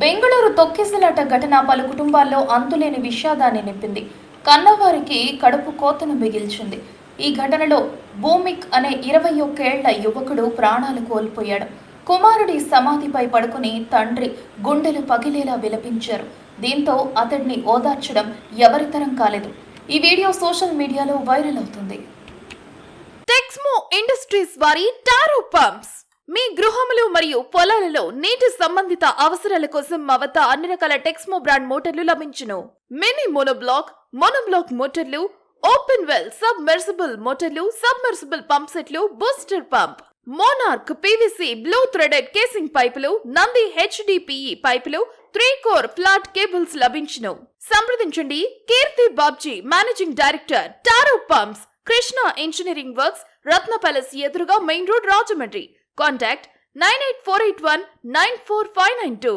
బెంగళూరు తొక్కిసలాట ఘటన పలు కుటుంబాల్లో అంతులేని విషాదాన్ని నింపింది. కన్నవారికి కడుపు కోతను మిగిల్చింది. ఈ ఘటనలో భూమిక్ అనే 21 ఏళ్ల యువకుడు ప్రాణాలు కోల్పోయాడు. కుమారుడి సమాధిపై పడుకుని తండ్రి గుండెలు పగిలేలా విలపించారు. దీంతో అతడిని ఓదార్చడం ఎవరితరం కాలేదు. ఈ వీడియో సోషల్ మీడియాలో వైరల్ అవుతుంది. టెక్స్మో ఇండస్ట్రీస్ వారి టారో పంప్స్ మీ గృహములు మరియు పొలాలలో నీటి సంబంధిత అవసరాల కోసం మా వద్ద అన్ని రకాల టెక్స్మో బ్రాండ్ మోటార్లు లభించును. మినీ మోనోబ్లాక్, మోనోబ్లాక్ మోటార్లు, ఓపెన్ వెల్ సబ్మెర్సిబుల్ మోటార్లు, సబ్మెర్సిబుల్ పంప్ సెట్లు, booster pump, monarch PVC blue threaded casing పైపులు, నంది హెచ్డిపిఈ పైపులు, 3 కోర్ ఫ్లాట్ కేబుల్స్ లభించును. సంప్రదించండి Keerthi Babji, managing director, Taro pumps, Krishna engineering works, Ratna palace ఎదురుగా మెయిన్ రోడ్, రాజమండ్రి. Contact 98481 94592.